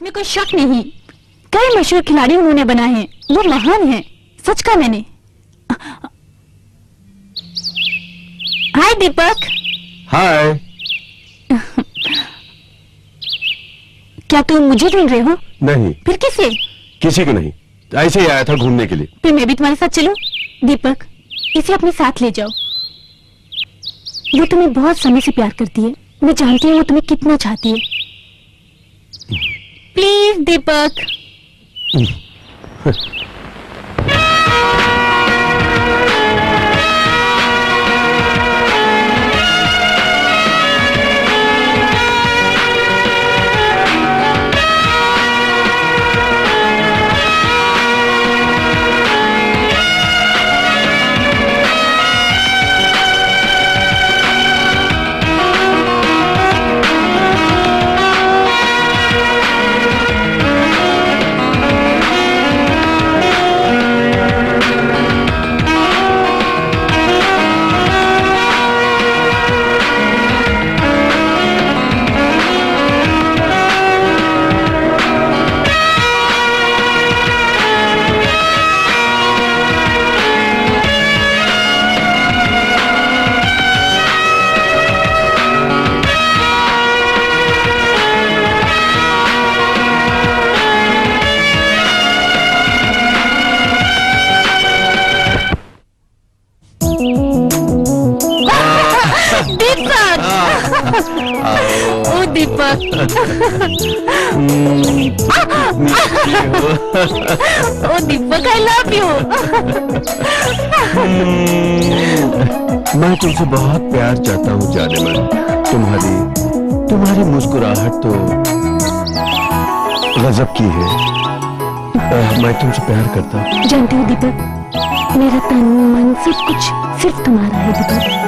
इसमें कोई शक नहीं। कई मशहूर खिलाड़ी उन्होंने बनाए हैं, वो महान हैं, सच कहा मैंने। हाय दीपक। हाय। क्या तुम मुझे ढूंढ रहे हो? नहीं। फिर किसे? किसी को नहीं, ऐसे ही आया था घूमने के लिए। फिर मैं भी तुम्हारे साथ चलूं? दीपक, इसे अपने साथ ले जाओ। वो तुम्हें बहुत समय से प्यार करती है, मैं जानती हूँ वो तुम्हें कितना चाहती है। प्लीज दीपक। ओ दीपक। ओ दीपक, आई लव यू। मैं तुमसे बहुत प्यार चाहता हूँ जाने मन। तुम्हारी मुस्कुराहट तो गजब की है। मैं तुमसे प्यार करता हूँ। जानती हो दीपक, मेरा तन मन सब कुछ सिर्फ तुम्हारा है दीपक।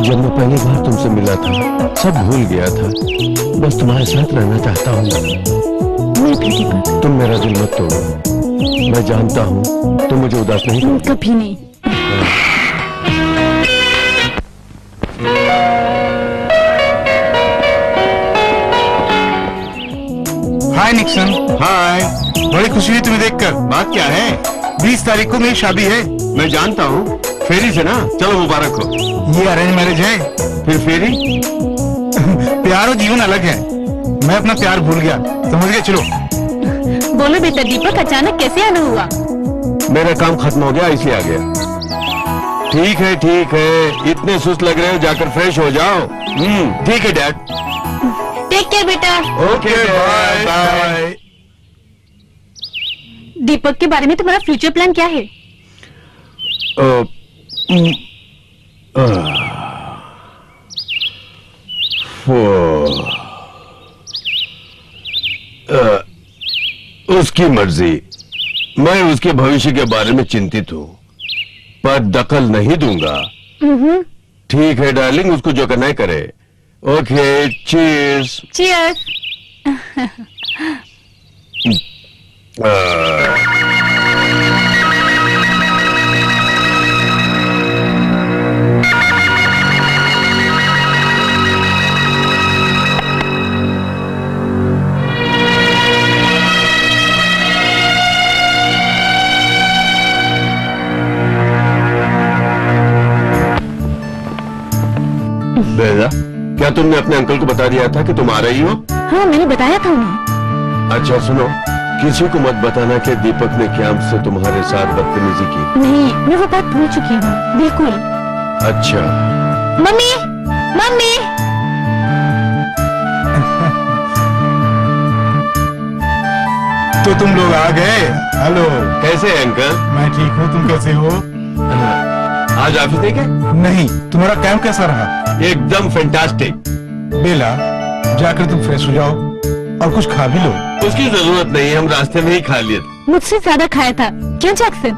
जब मैं पहली बार तुमसे मिला था सब भूल गया था, बस तुम्हारे साथ रहना चाहता हूँ। मैं भी दीपक। तुम मेरा दिल मत तोड़ो, मैं जानता हूँ तुम मुझे उदास नहीं करोगे। कभी नहीं। हाय निक्सन। हाय। बड़ी खुशी हुई तुम्हें देखकर। बात क्या है? 20 तारीख को मेरी शादी है। मैं जानता हूँ, फेरी से ना। चलो मुबारक हो। ये अरेंज मैरिज है। फिर फेरी? प्यार और जीवन अलग है। मैं अपना प्यार भूल गया, समझ गए? चलो। बोलो बेटा दीपक, अचानक कैसे आना हुआ? मेरा काम खत्म हो गया इसलिए आ गया। ठीक है, इतने सुस्त लग रहे हो, जाकर फ्रेश हो जाओ। ठीक है डैड। टेक केयर बेटा। Okay bye bye. दीपक के बारे में तुम्हारा फ्यूचर प्लान क्या है? उसकी मर्जी। मैं उसके भविष्य के बारे में चिंतित हूँ, पर दखल नहीं दूंगा। ठीक है डार्लिंग, उसको जो करना है करे। Okay, cheers. चीयर्स। बेजा, क्या तुमने अपने अंकल को बता दिया था कि तुम आ रही हो? हाँ, मैंने बताया था उन्हें। अच्छा सुनो, किसी को मत बताना कि दीपक ने क्या हमसे तुम्हारे साथ बदतमीजी की। नहीं, मैं वो बात भूल चुकी हूँ, बिल्कुल। अच्छा। Mummy, mummy. तो तुम लोग आ गए। हेलो। कैसे है अंकल? मैं ठीक हूँ, तुम कैसे हो? आज ऑफिस नहीं गए? नहीं। तुम्हारा कैंप कैसा रहा? एकदम फैंटास्टिक। बेला, जाकर तुम फ्रेश हो जाओ और कुछ खा भी लो। उसकी जरूरत नहीं, हम रास्ते में ही खा लिए। मुझसे ज्यादा खाया था, क्यों जैक्सन?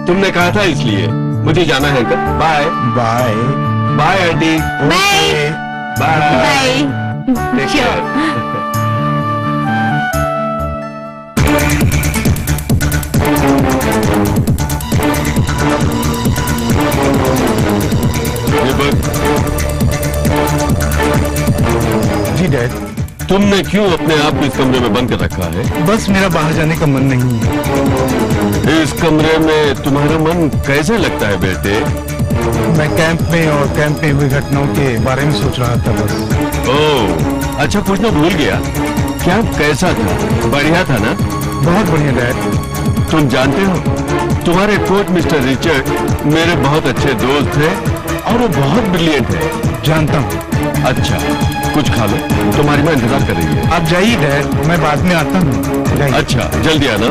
तुमने कहा था इसलिए। मुझे जाना है uncle. Bye bye. Bye aunty. Bye bye bye. Take care. जी डैड। तुमने क्यों अपने आप को इस कमरे में बंद कर रखा है? बस मेरा बाहर जाने का मन नहीं है। इस कमरे में तुम्हारा मन कैसे लगता है बेटे? मैं कैंप में और कैंप में हुई घटनाओं के बारे में सोच रहा था बस। ओह, अच्छा पूछना भूल गया, कैंप कैसा था? बढ़िया था ना? बहुत बढ़िया डैड। तुम जानते हो, तुम्हारे कोच मिस्टर रिचर्ड मेरे बहुत अच्छे दोस्त हैं और वो बहुत ब्रिलियंट है। जानता हूँ। अच्छा, कुछ खा लो, तुम्हारी माँ इंतजार कर रही है। आप जाइए डैड, मैं बाद में आता हूँ। जाइए। अच्छा, जल्दी आना।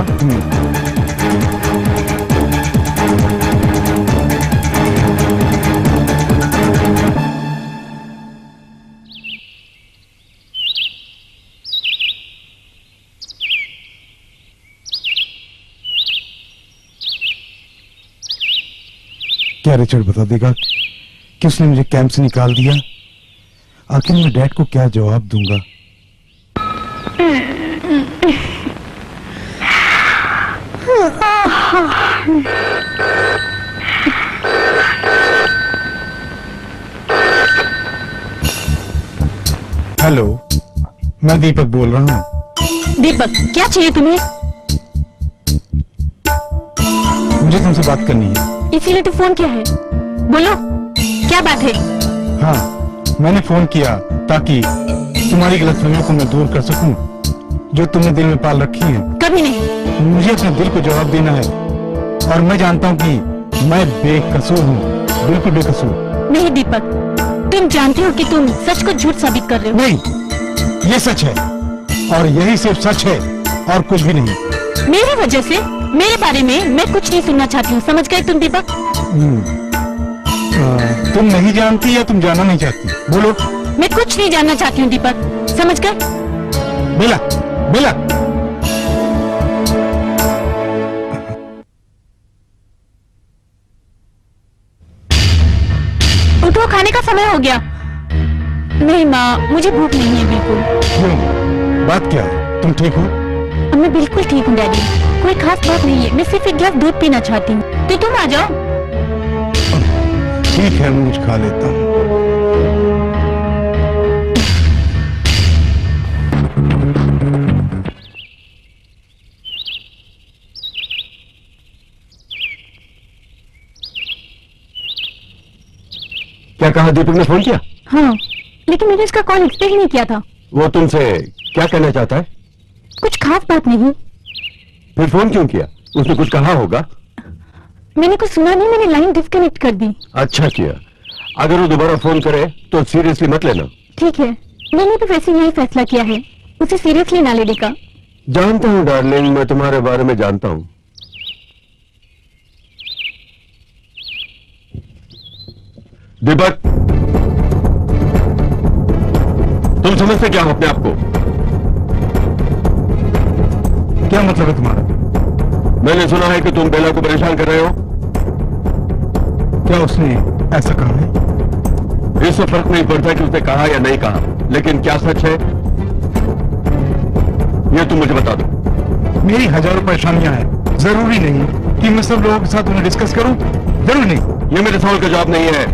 क्या रिचर्ड बता देगा कि उसने मुझे कैंप से निकाल दिया? आखिर मैं डैड को क्या जवाब दूंगा? हेलो, मैं दीपक बोल रहा हूँ। दीपक, क्या चाहिए तुम्हें? मुझे तुमसे बात करनी है। इसीलिए तो फोन किया है। बोलो, क्या बात है? हाँ, मैंने फोन किया ताकि तुम्हारी गलतफहमियों को मैं दूर कर सकूं, जो तुमने दिल में पाल रखी है। कभी नहीं। मुझे अपने दिल को जवाब देना है और मैं जानता हूँ कि मैं बेकसूर हूँ, बिल्कुल बेकसूर। नहीं दीपक, तुम जानते हो कि तुम सच को झूठ साबित कर रहे हो। नहीं, ये सच है और यही सिर्फ सच है और कुछ भी नहीं। मेरी वजह से मेरे बारे में मैं कुछ नहीं सुनना चाहती हूँ, समझ गए तुम दीपक? तुम नहीं जानती या तुम जानना नहीं चाहती? बोलो। मैं कुछ नहीं जानना चाहती हूँ दीपक, समझ गए? बेला, बेला। उठो, खाने का समय हो गया। नहीं माँ, मुझे भूख नहीं है बिल्कुल। क्यों? बात क्या है? तुम ठीक हो? मैं बिल्कुल ठीक हूँ डैडी, कोई खास बात नहीं है। मैं सिर्फ एक गिलास दूध पीना चाहती हूँ, तो तुम आ जाओ। ठीक है, मैं कुछ खा लेता हूँ। क्या कहा? दीपक ने फोन किया? हाँ, लेकिन मैंने उसका कॉल एक्सपेक्ट नहीं किया था। वो तुमसे क्या कहना चाहता है? कुछ खास बात नहीं। फिर फोन क्यों किया? उसने कुछ कहा होगा। मैंने कुछ सुना नहीं, मैंने लाइन डिस्कनेक्ट कर दी। अच्छा किया। अगर वो दोबारा फोन करे तो सीरियसली मत लेना। ठीक है, मैंने तो वैसे यही फैसला किया है, उसे सीरियसली ना लेने का। जानता हूँ डार्लिंग, मैं तुम्हारे बारे में जानता हूँ। दीपक, तुम समझते क्या हो अपने आप को? क्या मतलब है तुम्हारा? मैंने सुना है कि तुम बेला को परेशान कर रहे हो। क्या उसने ऐसा कहा है? इससे फर्क नहीं पड़ता कि उसने कहा या नहीं कहा, लेकिन क्या सच है ये तुम मुझे बता दो। मेरी हजारों परेशानियां हैं, जरूरी नहीं कि मैं सब लोगों के साथ उन्हें डिस्कस करूं। जरूरी नहीं। ये मेरे सवाल का जवाब नहीं है।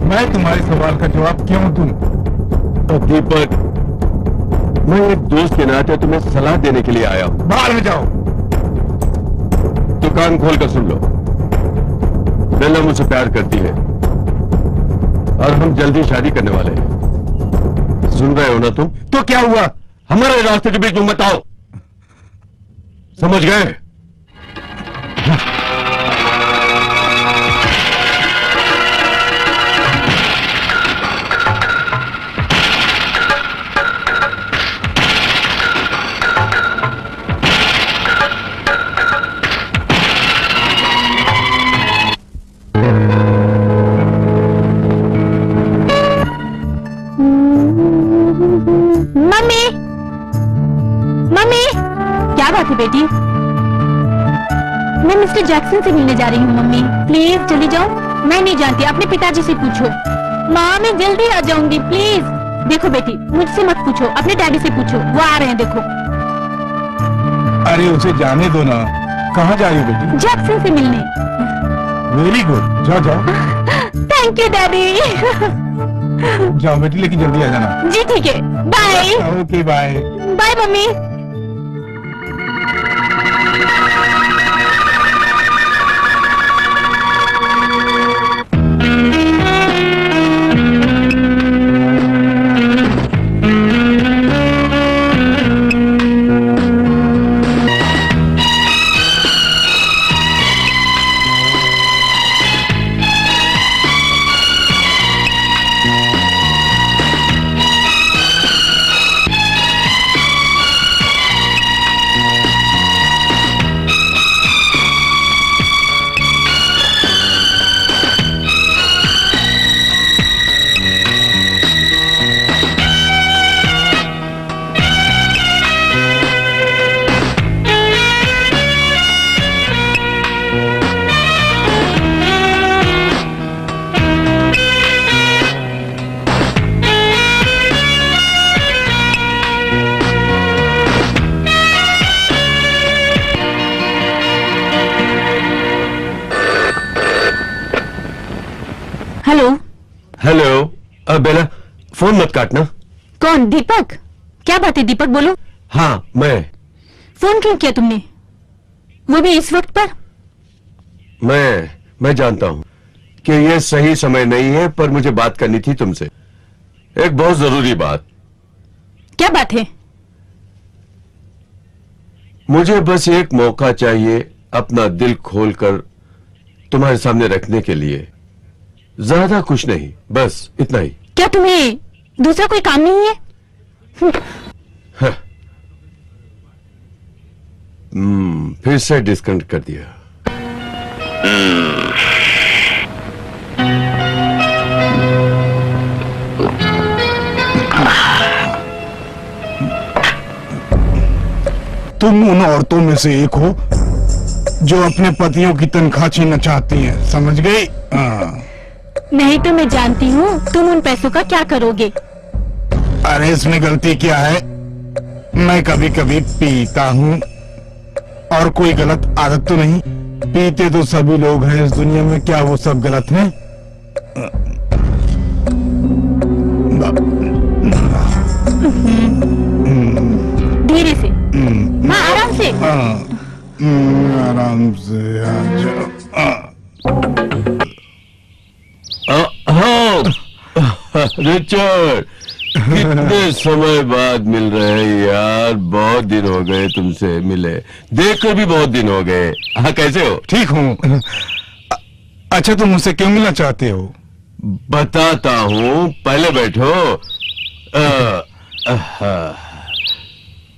मैं तुम्हारे सवाल का जवाब क्यों दूं? तो दीपक, मैं एक दोस्त के नाते तुम्हें सलाह देने के लिए आया हूं। बाहर में जाओ। तो कान खोल कर सुन लो। बेला मुझसे प्यार करती है और हम जल्दी शादी करने वाले हैं। सुन रहे हो ना तुम? तो क्या हुआ? हमारे रास्ते के बीच में मत आओ, समझ गए? मम्मी, मम्मी, क्या बात है बेटी? मैं मिस्टर जैक्सन से मिलने जा रही हूँ मम्मी, प्लीज चली जाओ। मैं नहीं जानती, अपने पिताजी से पूछो। माँ मैं जल्दी आ जाऊंगी प्लीज। देखो बेटी, मुझसे मत पूछो, अपने डैडी से पूछो, वो आ रहे हैं देखो। अरे उसे जाने दो ना। कहाँ जा रही हो बेटी? जैक्सन से मिलने। वेरी गुड, जाओ जाओ। Thank you daddy. जाओ बेटी, लेकिन जल्दी आ जाना। जी ठीक है, bye. Okay bye. Bye mummy. Hello. Hello Bela, phone मत काटना। कौन? दीपक? क्या बात है दीपक, बोलो। हाँ मैं। फोन क्यों किया तुमने, वो भी इस वक्त पर? मैं जानता हूं कि यह सही समय नहीं है, पर मुझे बात करनी थी तुमसे, एक बहुत जरूरी बात। क्या बात है? मुझे बस एक मौका चाहिए अपना दिल खोलकर तुम्हारे सामने रखने के लिए, ज्यादा कुछ नहीं, बस इतना ही। क्या तुम्हें दूसरा कोई काम नहीं है? फिर से डिस्कनेक्ट कर दिया। तुम उन औरतों में से एक हो जो अपने पतियों की तनख्वाह छीनना चाहती हैं, समझ गई? हाँ। नहीं तो मैं जानती हूँ तुम उन पैसों का क्या करोगे। अरे इसमें गलती क्या है? मैं कभी कभी पीता हूँ, और कोई गलत आदत तो नहीं। पीते तो सभी लोग हैं इस दुनिया में, क्या वो सब गलत हैं? धीरे से, हाँ आराम से। आराम से आ जाओ। हाँ रिचर्ड, कितने समय बाद मिल रहे हैं यार, बहुत दिन हो गए तुमसे मिले, देखकर भी बहुत दिन हो गए। हाँ कैसे हो? ठीक हूँ। अच्छा तुम मुझसे क्यों मिलना चाहते हो? बताता हूँ, पहले बैठो।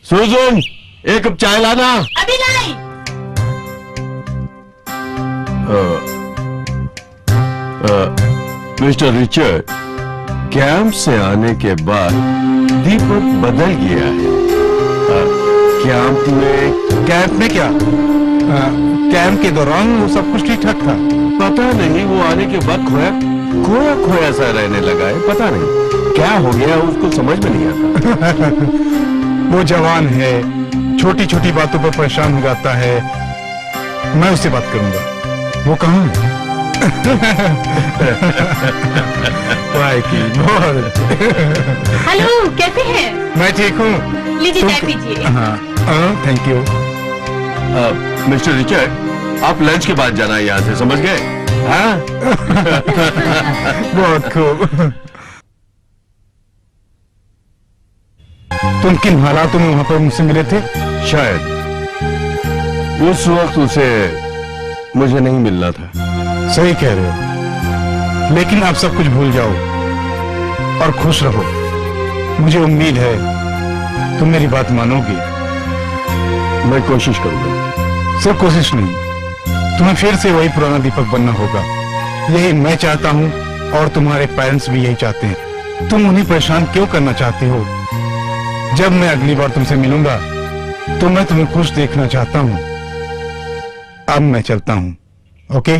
सुजन, एक कप चाय लाना। अभी नहीं। मिस्टर रिचर्ड, कैंप से आने के बाद दीपक बदल गया है। कैंप में क्या? कैंप के दौरान वो सब कुछ ठीक ठाक था। पता नहीं, वो आने के बाद खोया खोया सा रहने लगा है, पता नहीं क्या हो गया, उसको समझ में नहीं आता। वो जवान है, छोटी छोटी बातों पर परेशान हो जाता है। मैं उससे बात करूंगा। वो कहाँ है? हेलो, कैसे हैं? मैं ठीक हूँ। लीजिए चाय पीजिए। हाँ थैंक यू। मिस्टर रिचर्ड, आप लंच के बाद जाना है यहाँ से, समझ गए? हाँ। बहुत खूब। तुम किन हालातों में वहां पर मुझसे मिले थे? शायद उस वक्त उसे मुझे नहीं मिलना था। सही कह रहे हो, लेकिन आप सब कुछ भूल जाओ और खुश रहो। मुझे उम्मीद है तुम मेरी बात मानोगी। मैं कोशिश करूंगा। सिर्फ कोशिश नहीं, तुम्हें फिर से वही पुराना दीपक बनना होगा। यही मैं चाहता हूँ और तुम्हारे पेरेंट्स भी यही चाहते हैं। तुम उन्हें परेशान क्यों करना चाहते हो? जब मैं अगली बार तुमसे मिलूंगा तो मैं तुम्हें खुश देखना चाहता हूँ। अब मैं चलता हूँ। ओके।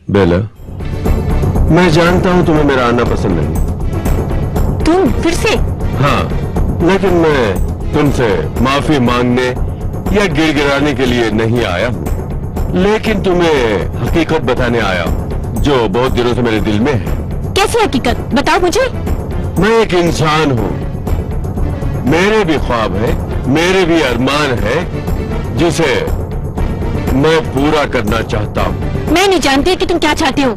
बेला, मैं जानता हूं तुम्हें मेरा आना पसंद नहीं। तुम फिर से? हाँ, लेकिन मैं तुमसे माफी मांगने या गिड़गिड़ाने के लिए नहीं आया हूं, लेकिन तुम्हें हकीकत बताने आया हूं जो बहुत दिनों से मेरे दिल में है। कैसी हकीकत, बताओ मुझे। मैं एक इंसान हूं, मेरे भी ख्वाब है, मेरे भी अरमान है जिसे मैं पूरा करना चाहता हूं। मैं नहीं जानती कि तुम क्या चाहते हो।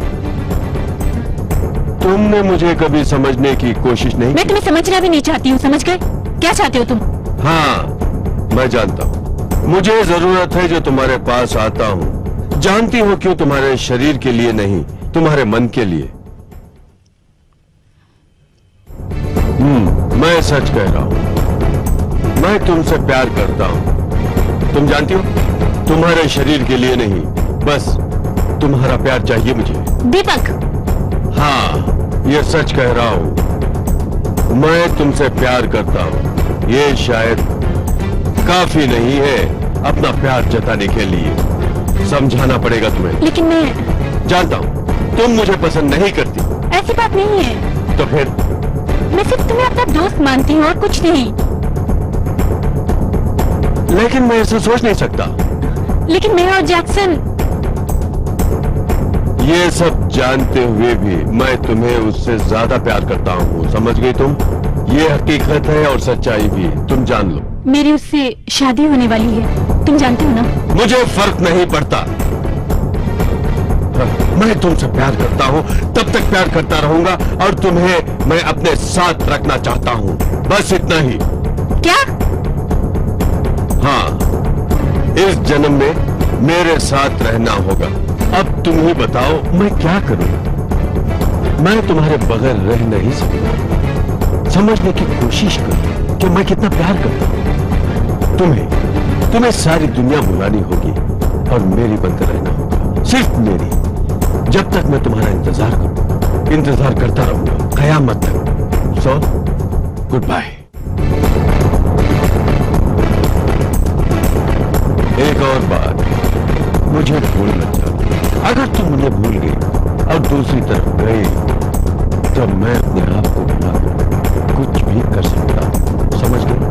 तुमने मुझे कभी समझने की कोशिश नहीं मैं की। तुम्हें समझना भी नहीं चाहती हूँ, समझ गए? क्या चाहते हो तुम? हाँ, मैं जानता हूँ। मुझे जरूरत है जो तुम्हारे पास आता हूँ। जानती हो क्यों? तुम्हारे शरीर के लिए नहीं, तुम्हारे मन के लिए। मैं सच कह रहा हूँ, मैं तुमसे प्यार करता हूँ। तुम जानती हो, तुम्हारे शरीर के लिए नहीं, बस तुम्हारा प्यार चाहिए मुझे। दीपक। हाँ, ये सच कह रहा हूं, मैं तुमसे प्यार करता हूं। ये शायद काफी नहीं है अपना प्यार जताने के लिए, समझाना पड़ेगा तुम्हें। लेकिन मैं जानता हूं तुम मुझे पसंद नहीं करती। ऐसी बात नहीं है। तो फिर? मैं सिर्फ तुम्हें अपना दोस्त मानती हूँ और कुछ नहीं। लेकिन मैं ऐसा सोच नहीं सकता। लेकिन मैं और जैक्सन, ये सब जानते हुए भी मैं तुम्हें उससे ज्यादा प्यार करता हूँ, समझ गई तुम? ये हकीकत है और सच्चाई भी, तुम जान लो। मेरी उससे शादी होने वाली है, तुम जानते हो ना? मुझे फर्क नहीं पड़ता। मैं तुमसे प्यार करता हूँ, तब तक प्यार करता रहूंगा और तुम्हें मैं अपने साथ रखना चाहता हूँ, बस इतना ही। क्या? हाँ, इस जन्म में मेरे साथ रहना होगा। अब तुम ही बताओ मैं क्या करूं? मैं तुम्हारे बगैर रह नहीं सकता। समझने की कोशिश करो कि मैं कितना प्यार करता हूं। तुम्हें सारी दुनिया भुलानी होगी और मेरी बनकर रहना होगा, सिर्फ मेरी। जब तक मैं तुम्हारा इंतजार करता रहूंगा, कयामत तक। So good bye. एक और बात, मुझे भूल मत जाओ। अगर तुम मुझे भूल गई और दूसरी तरफ गई तो मैं अपने आप को भुलाकर कुछ भी कर सकता हूं, समझ गए?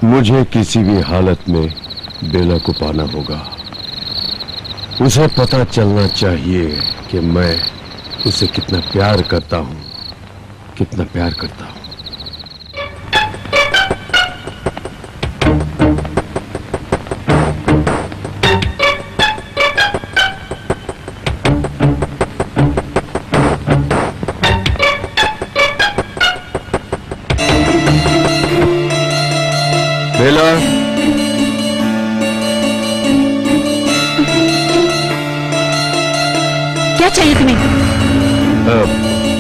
मुझे किसी भी हालत में बेला को पाना होगा। उसे पता चलना चाहिए कि मैं उसे कितना प्यार करता हूं, कितना प्यार करता हूं। बेला, क्या चाहिए तुम्हें?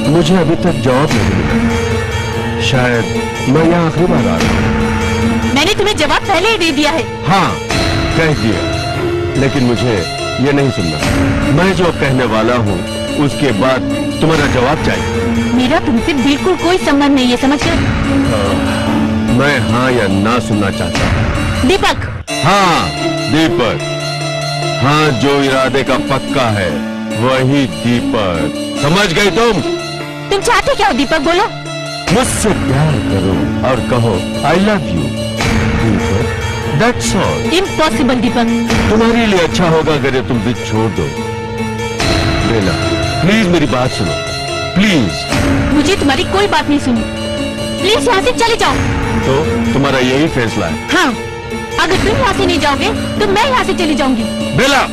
मुझे अभी तक जवाब नहीं मिला। शायद मैं यहाँ आखिरी बार आ रहा हूँ। मैंने तुम्हें जवाब पहले ही दे दिया है। हाँ, कह दिया, लेकिन मुझे ये नहीं सुनना। मैं जो कहने वाला हूँ उसके बाद तुम्हारा जवाब चाहिए। मेरा तुमसे बिल्कुल कोई संबंध नहीं है, समझ गए? मैं हाँ या ना सुनना चाहता हूँ। दीपक। हाँ दीपक, हाँ जो इरादे का पक्का है वही दीपक, समझ गई तुम? तुम चाहते क्या हो दीपक, बोलो। मुझसे प्यार करो और कहो I love you Deepak, that's all. Impossible Deepak. तुम्हारे लिए अच्छा होगा अगर ये तुम जिद छोड़ दो। बेला प्लीज मेरी बात सुनो, प्लीज। मुझे तुम्हारी कोई बात नहीं सुनी, प्लीज यहाँ से चले जाओ। तो तुम्हारा यही फैसला है? हाँ, अगर तुम यहाँ से नहीं जाओगे तो मैं यहाँ से चली जाऊंगी। बेला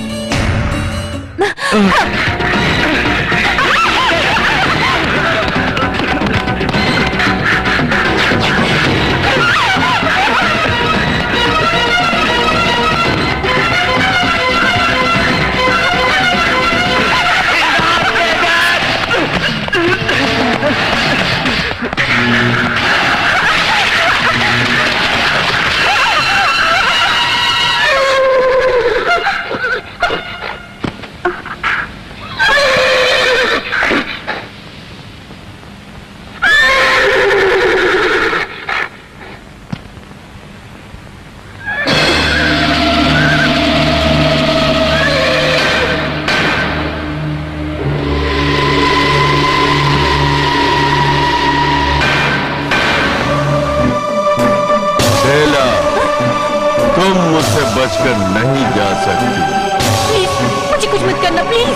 मुझसे बचकर नहीं जा सकती। प्लीज मुझे कुछ मत करना, प्लीज।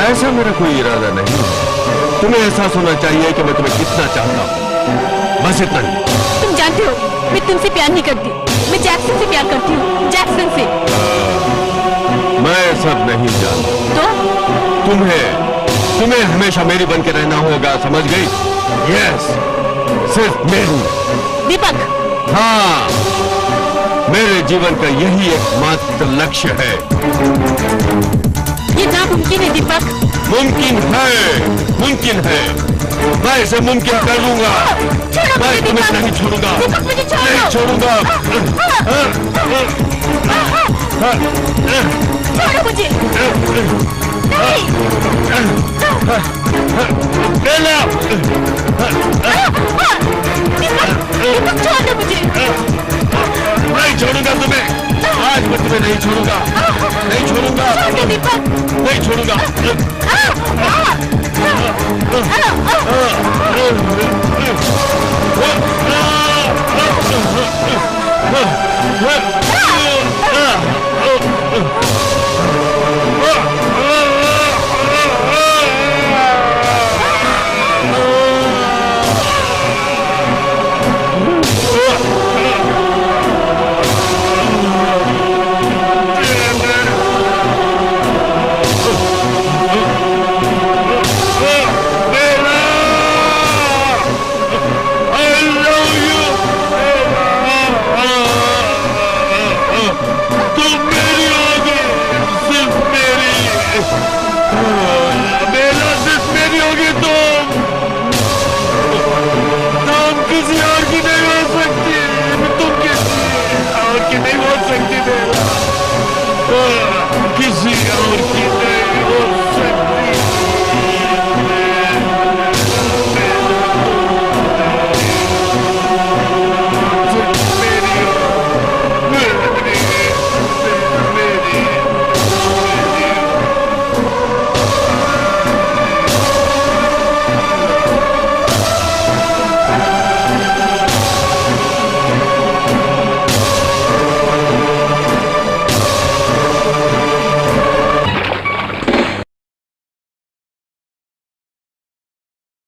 ऐसा मेरा कोई इरादा नहीं है। तुम्हें एहसास होना चाहिए कि मैं तुम्हें कितना चाहता हूँ, बस इतना ही। तुम जानते हो मैं तुमसे प्यार नहीं करती, मैं जैक्सन से प्यार करती हूँ, जैक्सन से। मैं सब नहीं जानता। तो तुम्हें हमेशा मेरी बन के रहना होगा, समझ गई? यस, सिर्फ मेरी। दीपक। हाँ, मेरे जीवन का यही एकमात्र लक्ष्य है। ये नामुमकिन है दीपक। मुमकिन है, मुमकिन है। मैं इसे मुमकिन कर लूंगा। मैं तुम्हें नहीं छोड़ूंगा, नहीं छोड़ूंगा। छोड़ो मुझे। नहीं। दीपक छोड़ दो मुझे। नहीं छोड़ूंगा तुम्हें, आज मैं तुम्हें नहीं छोड़ूंगा, नहीं छोड़ूंगा, दीपक नहीं छोड़ूंगा।